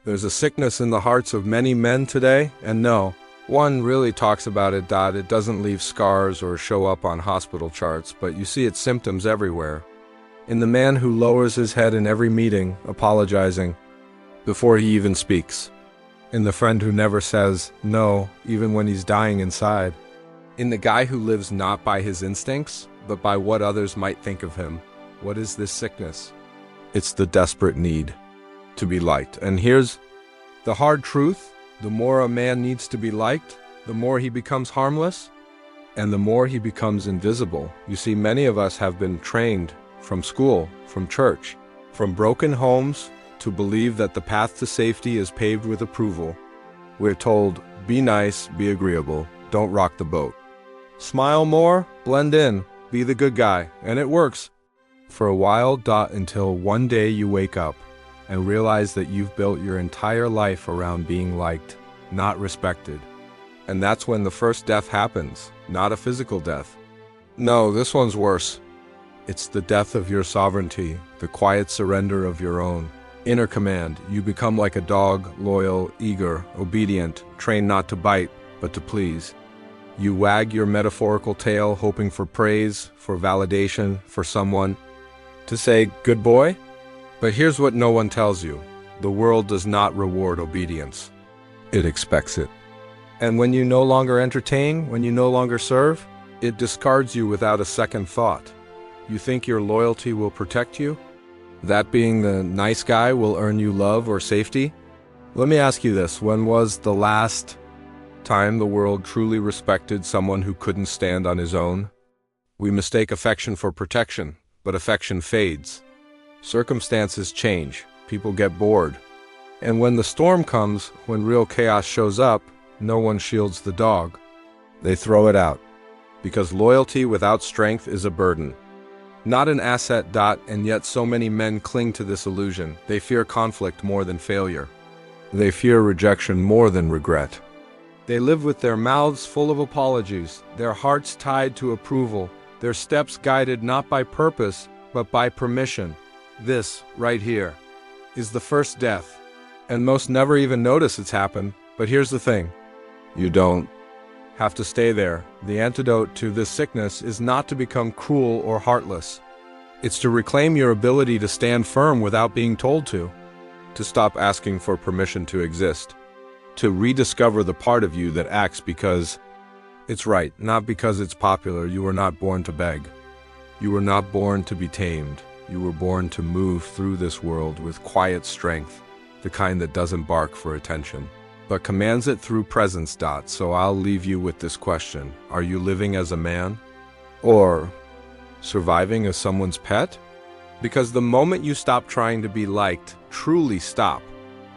There's a sickness in the hearts of many men today, and no, one really talks about it. It doesn't leave scars or show up on hospital charts, but you see its symptoms everywhere. In the man who lowers his head in every meeting, apologizing before he even speaks. In the friend who never says no, even when he's dying inside. In the guy who lives not by his instincts, but by what others might think of him. What is this sickness? It's the desperate need to be liked. And here's the hard truth. The more a man needs to be liked, the more he becomes harmless, and the more he becomes invisible. You see, many of us have been trained from school, from church, from broken homes, to believe that the path to safety is paved with approval. We're told, be nice, be agreeable, don't rock the boat. Smile more, blend in, be the good guy, and it works. For a while, until one day you wake up and realize that you've built your entire life around being liked, not respected. And that's when the first death happens, not a physical death. No, this one's worse. It's the death of your sovereignty, the quiet surrender of your own inner command. You become like a dog, loyal, eager, obedient, trained not to bite, but to please. You wag your metaphorical tail, hoping for praise, for validation, for someone to say, good boy? But here's what no one tells you. The world does not reward obedience. It expects it. And when you no longer entertain, when you no longer serve, it discards you without a second thought. You think your loyalty will protect you? That being the nice guy will earn you love or safety? Let me ask you this. When was the last time the world truly respected someone who couldn't stand on his own? We mistake affection for protection, but affection fades. Circumstances change. People get bored. And when the storm comes, when real chaos shows up, no one shields the dog. They throw it out. Because loyalty without strength is a burden. Not an asset. And yet so many men cling to this illusion. They fear conflict more than failure. They fear rejection more than regret. They live with their mouths full of apologies, their hearts tied to approval, their steps guided not by purpose, but by permission. This, right here, is the first death. And most never even notice it's happened. But here's the thing. You don't have to stay there. The antidote to this sickness is not to become cruel or heartless. It's to reclaim your ability to stand firm without being told to stop asking for permission to exist, to rediscover the part of you that acts because it's right, not because it's popular. You were not born to beg. You were not born to be tamed. You were born to move through this world with quiet strength, the kind that doesn't bark for attention, but commands it through presence. So I'll leave you with this question. Are you living as a man? Or surviving as someone's pet? Because the moment you stop trying to be liked, truly stop,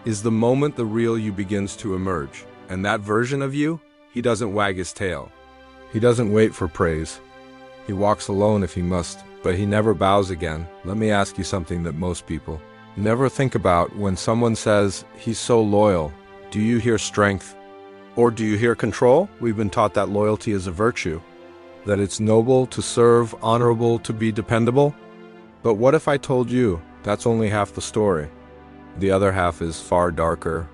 is the moment the real you begins to emerge. And that version of you, he doesn't wag his tail. He doesn't wait for praise. He walks alone if he must, but he never bows again. Let me ask you something that most people never think about. When someone says, he's so loyal, do you hear strength? Or do you hear control? We've been taught that loyalty is a virtue, that it's noble to serve, honorable to be dependable. But what if I told you that's only half the story? The other half is far darker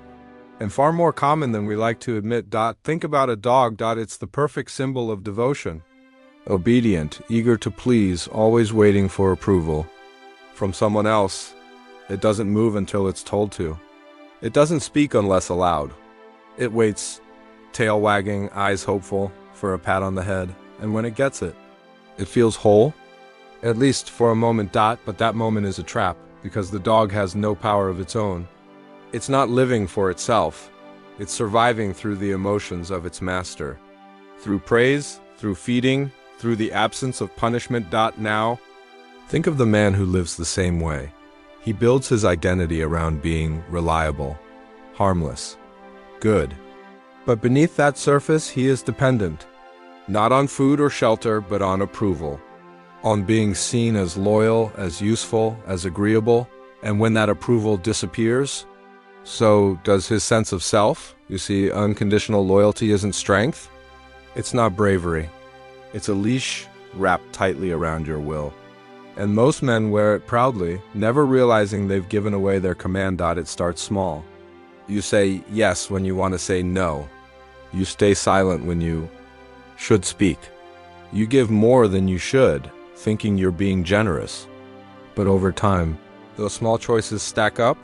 and far more common than we like to admit. Think about a dog. It's the perfect symbol of devotion. Obedient, eager to please, always waiting for approval from someone else. It doesn't move until it's told to. It doesn't speak unless allowed. It waits, tail wagging, eyes hopeful, for a pat on the head. And when it gets it, it feels whole, at least for a moment. But that moment is a trap, because the dog has no power of its own. It's not living for itself. It's surviving through the emotions of its master. Through praise, through feeding, through the absence of punishment. Now, think of the man who lives the same way. He builds his identity around being reliable, harmless, good. But beneath that surface, he is dependent. Not on food or shelter, but on approval. On being seen as loyal, as useful, as agreeable. And when that approval disappears, so does his sense of self. You see, unconditional loyalty isn't strength. It's not bravery. It's a leash wrapped tightly around your will. And most men wear it proudly, never realizing they've given away their command. It starts small. You say yes when you want to say no. You stay silent when you should speak. You give more than you should, thinking you're being generous. But over time, those small choices stack up,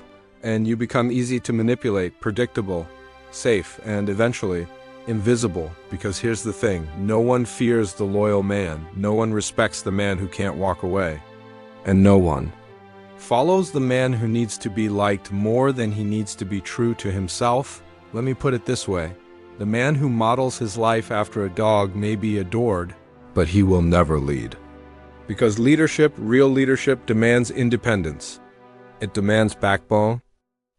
and you become easy to manipulate, predictable, safe, and eventually invisible. Because here's the thing, no one fears the loyal man, no one respects the man who can't walk away, and no one follows the man who needs to be liked more than he needs to be true to himself. Let me put it this way, the man who models his life after a dog may be adored, but he will never lead. Because leadership, real leadership, demands independence. It demands backbone.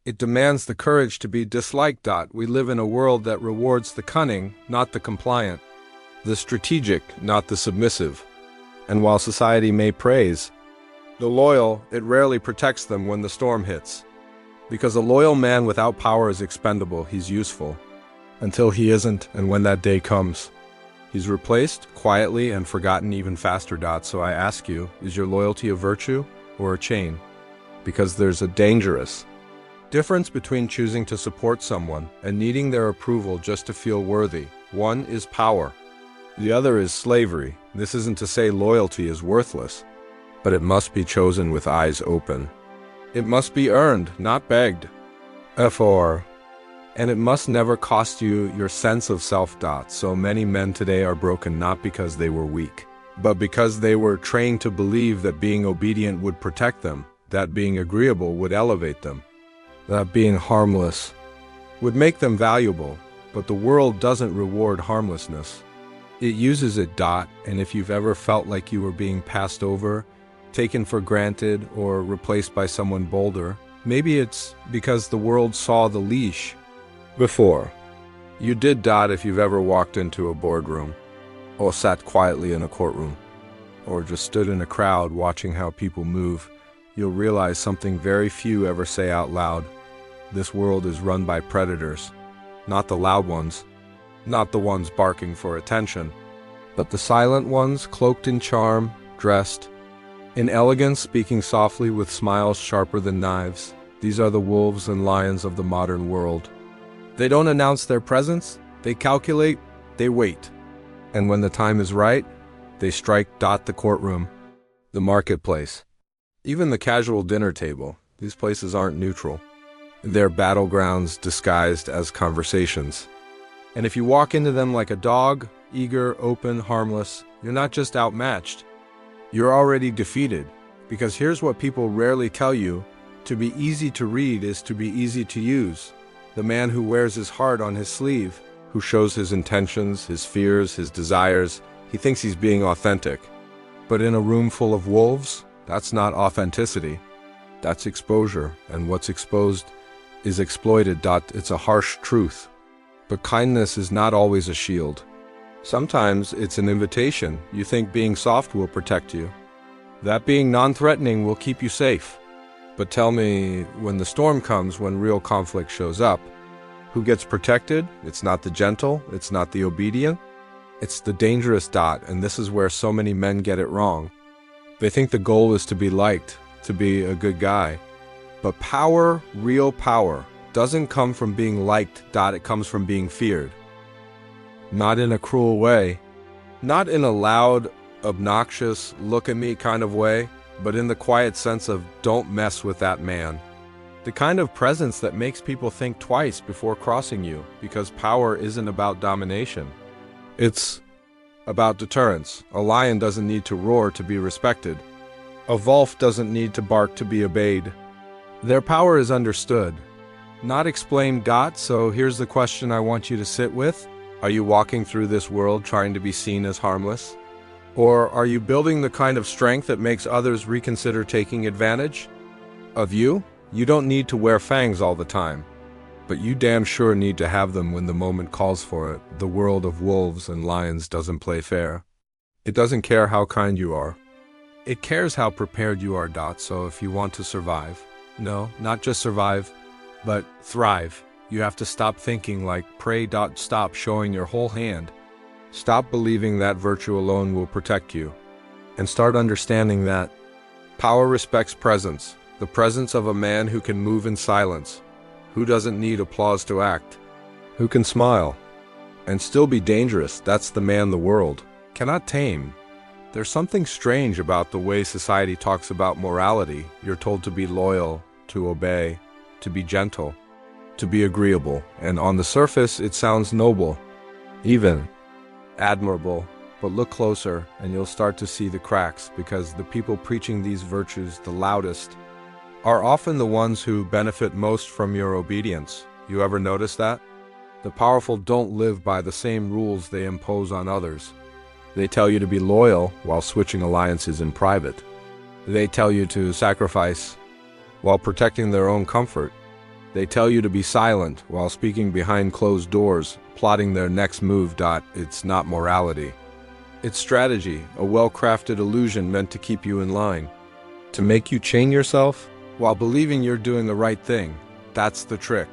It demands the courage to be disliked. We live in a world that rewards the cunning, not the compliant, the strategic, not the submissive. And while society may praise the loyal, it rarely protects them when the storm hits. Because a loyal man without power is expendable, he's useful. Until he isn't, and when that day comes, he's replaced, quietly, and forgotten even faster. So I ask you, is your loyalty a virtue or a chain? Because there's a dangerous difference between choosing to support someone and needing their approval just to feel worthy. One is power. The other is slavery. This isn't to say loyalty is worthless, but it must be chosen with eyes open. It must be earned, not begged. And it must never cost you your sense of self. So many men today are broken not because they were weak, but because they were trained to believe that being obedient would protect them, that being agreeable would elevate them, that being harmless would make them valuable. But the world doesn't reward harmlessness. It uses it. And if you've ever felt like you were being passed over, taken for granted, or replaced by someone bolder, maybe it's because the world saw the leash before you did. If you've ever walked into a boardroom, or sat quietly in a courtroom, or just stood in a crowd watching how people move, you'll realize something very few ever say out loud. This world is run by predators, not the loud ones, not the ones barking for attention, but the silent ones, cloaked in charm, dressed in elegance, speaking softly with smiles sharper than knives. These are the wolves and lions of the modern world. They don't announce their presence, they calculate, they wait. And when the time is right, they strike. The courtroom, the marketplace, even the casual dinner table. These places aren't neutral. They're battlegrounds disguised as conversations. And if you walk into them like a dog, eager, open, harmless, you're not just outmatched, you're already defeated. Because here's what people rarely tell you, to be easy to read is to be easy to use. The man who wears his heart on his sleeve, who shows his intentions, his fears, his desires, he thinks he's being authentic. But in a room full of wolves, that's not authenticity. That's exposure, and what's exposed is exploited. It's a harsh truth. But kindness is not always a shield. Sometimes it's an invitation. You think being soft will protect you, that being non-threatening will keep you safe. But tell me, when the storm comes, when real conflict shows up, who gets protected? It's not the gentle, it's not the obedient, it's the dangerous. And this is where so many men get it wrong. They think the goal is to be liked, to be a good guy. But power, real power, doesn't come from being liked. It comes from being feared. Not in a cruel way, not in a loud, obnoxious, look at me kind of way, but in the quiet sense of don't mess with that man. The kind of presence that makes people think twice before crossing you, because power isn't about domination. It's about deterrence. A lion doesn't need to roar to be respected. A wolf doesn't need to bark to be obeyed. Their power is understood, not explained. So here's the question I want you to sit with. Are you walking through this world trying to be seen as harmless? Or are you building the kind of strength that makes others reconsider taking advantage of you? You don't need to wear fangs all the time, but you damn sure need to have them when the moment calls for it. The world of wolves and lions doesn't play fair. It doesn't care how kind you are. It cares how prepared you are. So if you want to survive, no, not just survive, but thrive, you have to stop thinking like prey. Stop showing your whole hand. Stop believing that virtue alone will protect you, and start understanding that power respects presence, the presence of a man who can move in silence, Who doesn't need applause to act? Who can smile and still be dangerous? That's the man the world cannot tame. There's something strange about the way society talks about morality. You're told to be loyal, to obey, to be gentle, to be agreeable, and on the surface it sounds noble, even admirable. But look closer and you'll start to see the cracks, because the people preaching these virtues the loudest are often the ones who benefit most from your obedience. You ever notice that? The powerful don't live by the same rules they impose on others. They tell you to be loyal while switching alliances in private. They tell you to sacrifice while protecting their own comfort. They tell you to be silent while speaking behind closed doors, plotting their next move. It's not morality. It's strategy, a well-crafted illusion meant to keep you in line, to make you chain yourself while believing you're doing the right thing. That's the trick.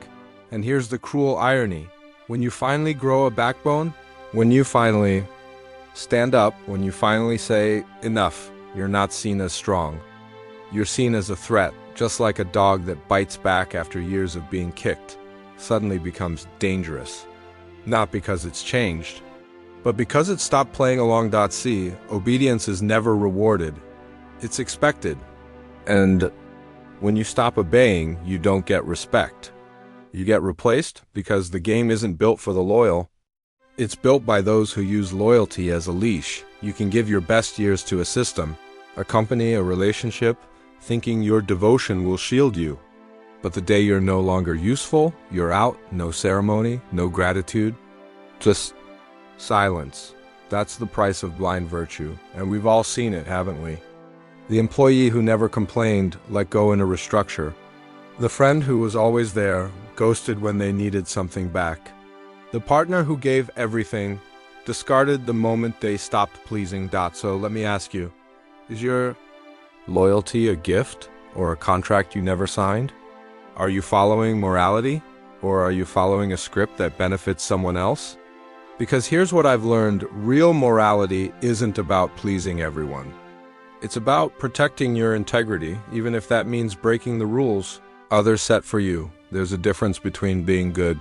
And here's the cruel irony. When you finally grow a backbone, when you finally stand up, when you finally say, enough, you're not seen as strong. You're seen as a threat, just like a dog that bites back after years of being kicked, suddenly becomes dangerous. Not because it's changed, but because it stopped playing along. See, obedience is never rewarded. It's expected. And when you stop obeying, you don't get respect. You get replaced because the game isn't built for the loyal. It's built by those who use loyalty as a leash. You can give your best years to a system, a company, a relationship, thinking your devotion will shield you. But the day you're no longer useful, you're out. No ceremony, no gratitude, just silence. That's the price of blind virtue, and we've all seen it, haven't we? The employee who never complained let go in a restructure. The friend who was always there, ghosted when they needed something back. The partner who gave everything, discarded the moment they stopped pleasing. So let me ask you, is your loyalty a gift or a contract you never signed? Are you following morality, or are you following a script that benefits someone else? Because here's what I've learned: real morality isn't about pleasing everyone. It's about protecting your integrity, even if that means breaking the rules others set for you. There's a difference between being good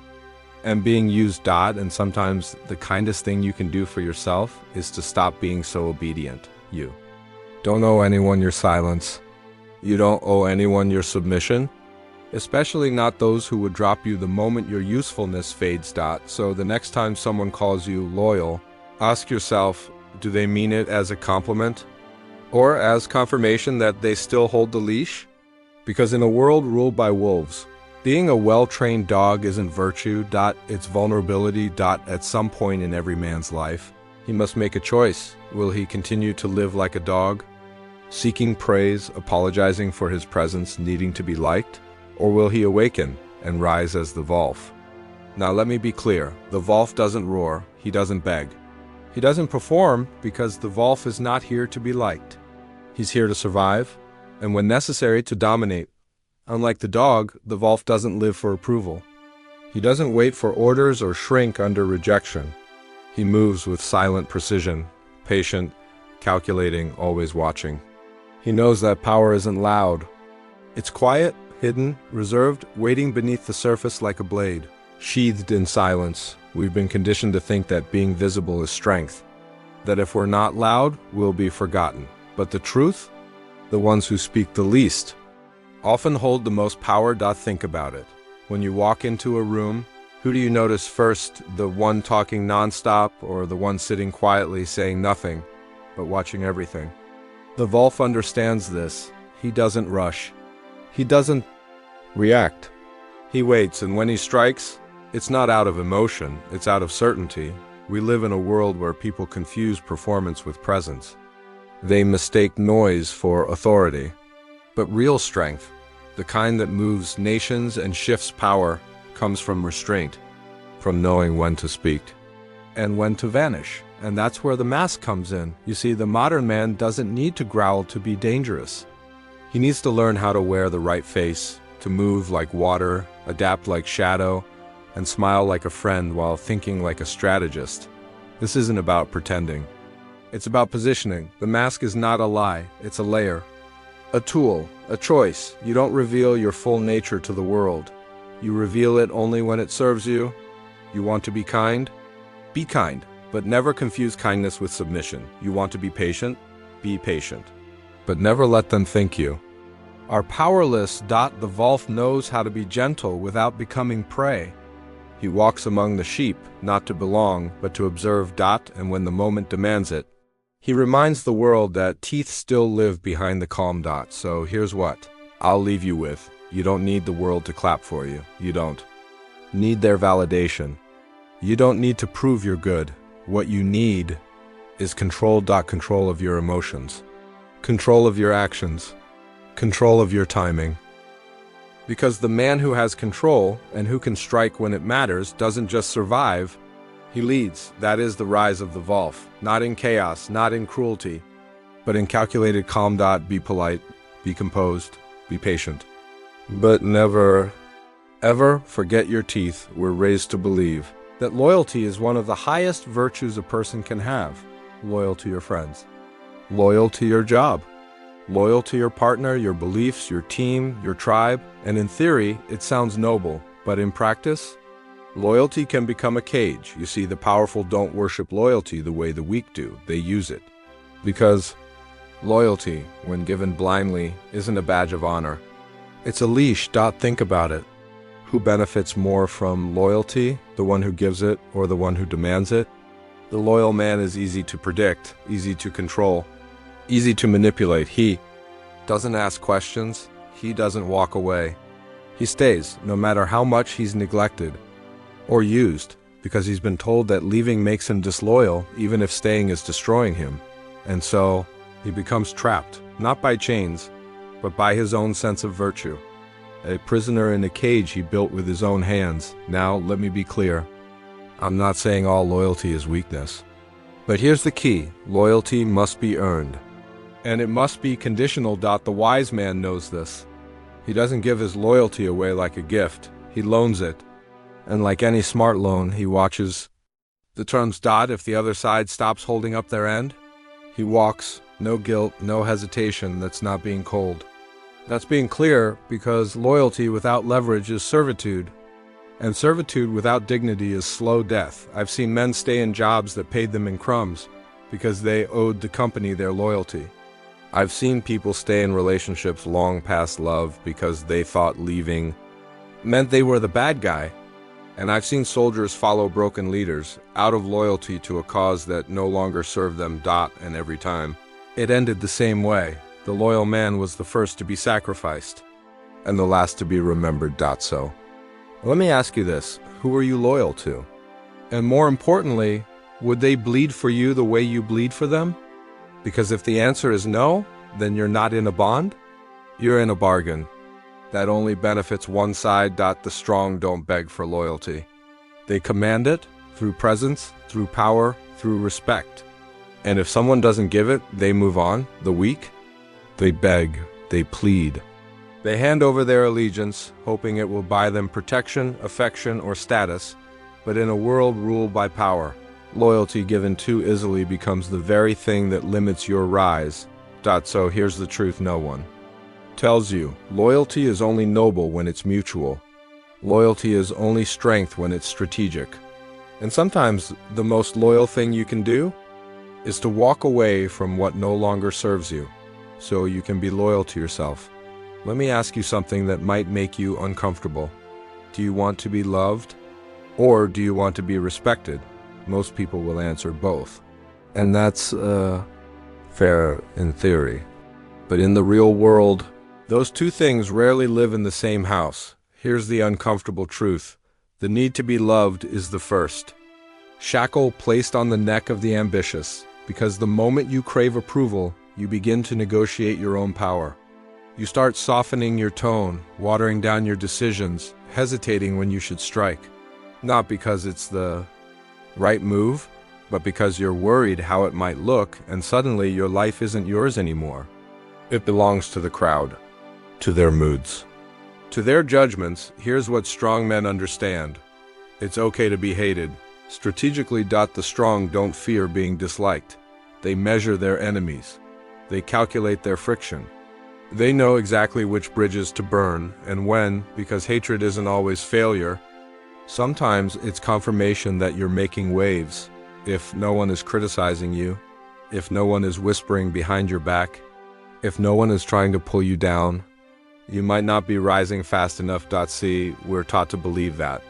and being used. And sometimes the kindest thing you can do for yourself is to stop being so obedient. You don't owe anyone your silence. You don't owe anyone your submission, especially not those who would drop you the moment your usefulness fades. So the next time someone calls you loyal, ask yourself, do they mean it as a compliment or as confirmation that they still hold the leash? Because in a world ruled by wolves, being a well-trained dog isn't virtue. It's vulnerability. At some point in every man's life, he must make a choice. Will he continue to live like a dog, seeking praise, apologizing for his presence, needing to be liked? Or will he awaken and rise as the wolf? Now let me be clear, the wolf doesn't roar, he doesn't beg. He doesn't perform, because the wolf is not here to be liked. He's here to survive, and when necessary, to dominate. Unlike the dog, the wolf doesn't live for approval. He doesn't wait for orders or shrink under rejection. He moves with silent precision, patient, calculating, always watching. He knows that power isn't loud. It's quiet, hidden, reserved, waiting beneath the surface like a blade, sheathed in silence. We've been conditioned to think that being visible is strength, that if we're not loud, we'll be forgotten. But the truth? The ones who speak the least often hold the most power. Think about it. When you walk into a room, who do you notice first? The one talking nonstop, or the one sitting quietly saying nothing, but watching everything? The wolf understands this. He doesn't rush. He doesn't react. He waits, and when he strikes, it's not out of emotion, it's out of certainty. We live in a world where people confuse performance with presence. They mistake noise for authority. But real strength, the kind that moves nations and shifts power, comes from restraint, from knowing when to speak and when to vanish. And that's where the mask comes in. You see, the modern man doesn't need to growl to be dangerous. He needs to learn how to wear the right face, to move like water, adapt like shadow, and smile like a friend while thinking like a strategist. This isn't about pretending. It's about positioning. The mask is not a lie, it's a layer. A tool, a choice. You don't reveal your full nature to the world. You reveal it only when it serves you. You want to be kind? Be kind, but never confuse kindness with submission. You want to be patient? Be patient, but never let them think you are powerless. The wolf knows how to be gentle without becoming prey. He walks among the sheep, not to belong, but to observe. And when the moment demands it, he reminds the world that teeth still live behind the calm. So here's what I'll leave you with. You don't need the world to clap for you. You don't need their validation. You don't need to prove you're good. What you need is control. Control of your emotions, control of your actions, control of your timing. Because the man who has control and who can strike when it matters doesn't just survive, he leads. That is the rise of the wolf, not in chaos, not in cruelty, but in calculated calm. Be polite, be composed, be patient. But never, ever forget your teeth. We're raised to believe that loyalty is one of the highest virtues a person can have. Loyal to your friends, loyal to your job, loyal to your partner, your beliefs, your team, your tribe. And in theory, it sounds noble, but in practice, loyalty can become a cage. You see, the powerful don't worship loyalty the way the weak do. They use it. Because loyalty, when given blindly, isn't a badge of honor. It's a leash. Think about it. Who benefits more from loyalty, the one who gives it or the one who demands it? The loyal man is easy to predict, easy to control, easy to manipulate. He doesn't ask questions. He doesn't walk away. He stays, no matter how much he's neglected or used, because he's been told that leaving makes him disloyal, even if staying is destroying him. And so he becomes trapped, not by chains, but by his own sense of virtue. A prisoner in a cage he built with his own hands. Now, let me be clear. I'm not saying all loyalty is weakness. But here's the key. Loyalty must be earned. And it must be conditional. The wise man knows this. He doesn't give his loyalty away like a gift. He loans it. And like any smart loan, he watches the terms. If the other side stops holding up their end, he walks. No guilt, no hesitation. That's not being cold. That's being clear, because loyalty without leverage is servitude. And servitude without dignity is slow death. I've seen men stay in jobs that paid them in crumbs because they owed the company their loyalty. I've seen people stay in relationships long past love because they thought leaving meant they were the bad guy. And I've seen soldiers follow broken leaders out of loyalty to a cause that no longer served them. And every time, it ended the same way. The loyal man was the first to be sacrificed and the last to be remembered. So let me ask you this. Who are you loyal to? And more importantly, would they bleed for you the way you bleed for them? Because if the answer is no, then you're not in a bond. You're in a bargain that only benefits one side. The strong don't beg for loyalty. They command it through presence, through power, through respect. And if someone doesn't give it, they move on. The weak, they beg, they plead. They hand over their allegiance, hoping it will buy them protection, affection, or status. But in a world ruled by power, loyalty given too easily becomes the very thing that limits your rise. So here's the truth no one tells you. Loyalty is only noble when it's mutual. Loyalty is only strength when it's strategic. And sometimes the most loyal thing you can do is to walk away from what no longer serves you, so you can be loyal to yourself. Let me ask you something that might make you uncomfortable. Do you want to be loved, or do you want to be respected? Most people will answer both. And that's fair in theory. But in the real world, those two things rarely live in the same house. Here's the uncomfortable truth. The need to be loved is the first shackle placed on the neck of the ambitious, because the moment you crave approval, you begin to negotiate your own power. You start softening your tone, watering down your decisions, hesitating when you should strike. Not because it's the right move, but because you're worried how it might look, and suddenly your life isn't yours anymore. It belongs to the crowd, to their moods, to their judgments. Here's what strong men understand. It's okay to be hated. Strategically, the strong don't fear being disliked. They measure their enemies. They calculate their friction. They know exactly which bridges to burn and when, because hatred isn't always failure. Sometimes it's confirmation that you're making waves. If no one is criticizing you, if no one is whispering behind your back, if no one is trying to pull you down, you might not be rising fast enough. See, we're taught to believe that.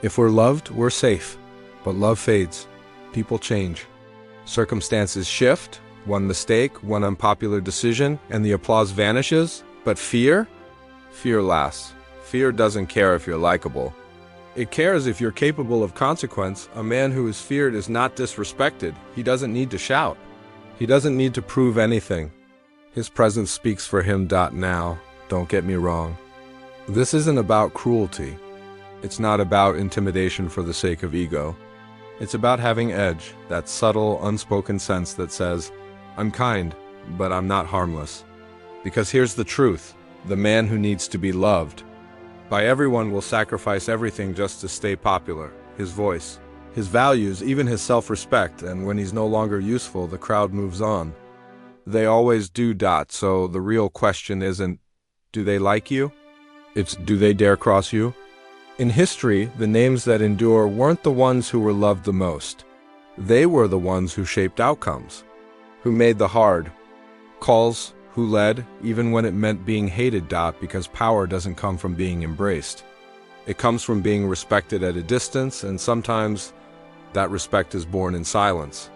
If we're loved, we're safe. But love fades. People change. Circumstances shift. One mistake, one unpopular decision, and the applause vanishes. But fear? Fear lasts. Fear doesn't care if you're likable. It cares if you're capable of consequence. A man who is feared is not disrespected. He doesn't need to shout. He doesn't need to prove anything. His presence speaks for him. Now, don't get me wrong. This isn't about cruelty. It's not about intimidation for the sake of ego. It's about having edge, that subtle, unspoken sense that says, I'm kind, but I'm not harmless. Because here's the truth, the man who needs to be loved by everyone will sacrifice everything just to stay popular. His voice, his values, even his self-respect, and when he's no longer useful, the crowd moves on. They always do. So the real question isn't, do they like you? It's, do they dare cross you? In history, the names that endure weren't the ones who were loved the most. They were the ones who shaped outcomes, who made the hard calls, who led, even when it meant being hated. Because power doesn't come from being embraced. It comes from being respected at a distance, and sometimes that respect is born in silence.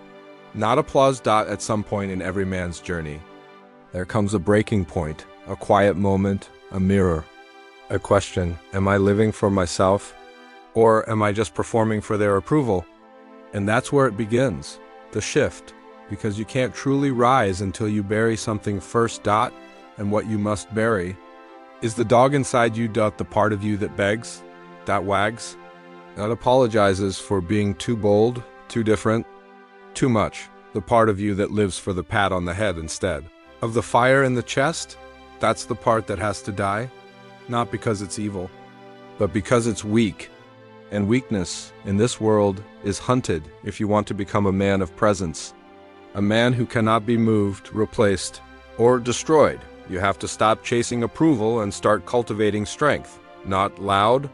Not applause. At some point in every man's journey, there comes a breaking point, a quiet moment, a mirror, a question, am I living for myself, or am I just performing for their approval? And that's where it begins, the shift, because you can't truly rise until you bury something first. And what you must bury is the dog inside you. The part of you that begs, that wags, that apologizes for being too bold, too different, too much. The part of you that lives for the pat on the head instead of the fire in the chest. That's the part that has to die, not because it's evil, but because it's weak. And weakness in this world is hunted if you want to become a man of presence. A man who cannot be moved, replaced, or destroyed. You have to stop chasing approval and start cultivating strength. Not loud,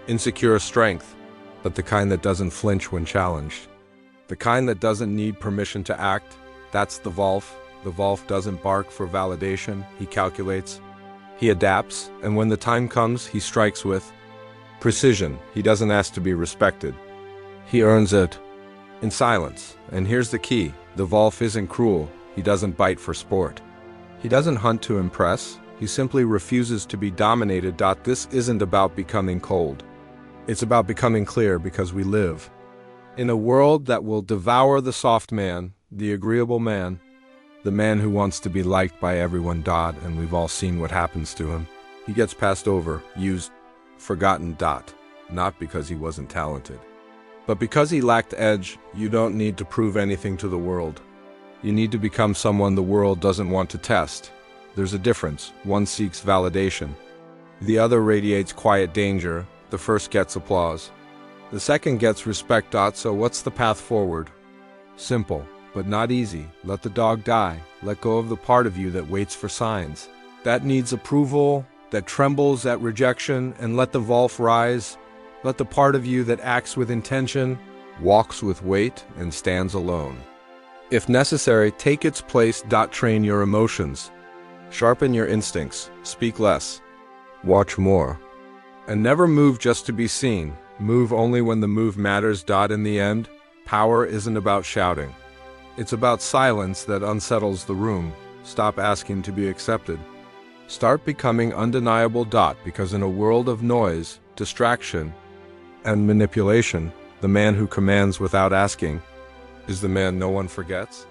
insecure strength, but the kind that doesn't flinch when challenged. The kind that doesn't need permission to act. That's the Wolf. The Wolf doesn't bark for validation. He calculates. He adapts, and when the time comes, he strikes with precision. He doesn't ask to be respected. He earns it in silence. And here's the key. The Wolf isn't cruel. He doesn't bite for sport. He doesn't hunt to impress. He simply refuses to be dominated. This isn't about becoming cold. It's about becoming clear, because we live in a world that will devour the soft man, the agreeable man, the man who wants to be liked by everyone. And we've all seen what happens to him. He gets passed over, used, forgotten. Not because he wasn't talented, but because he lacked edge. You don't need to prove anything to the world. You need to become someone the world doesn't want to test. There's a difference. One seeks validation. The other radiates quiet danger. The first gets applause. The second gets respect. So what's the path forward? Simple, but not easy. Let the dog die. Let go of the part of you that waits for signs, that needs approval, that trembles at rejection, and let the Wolf rise. Let the part of you that acts with intention, walks with weight, and stands alone. If necessary, take its place. Train your emotions. Sharpen your instincts. Speak less. Watch more. And never move just to be seen. Move only when the move matters. In the end, power isn't about shouting. It's about silence that unsettles the room. Stop asking to be accepted. Start becoming undeniable. Because in a world of noise, distraction, and manipulation, the man who commands without asking is the man no one forgets.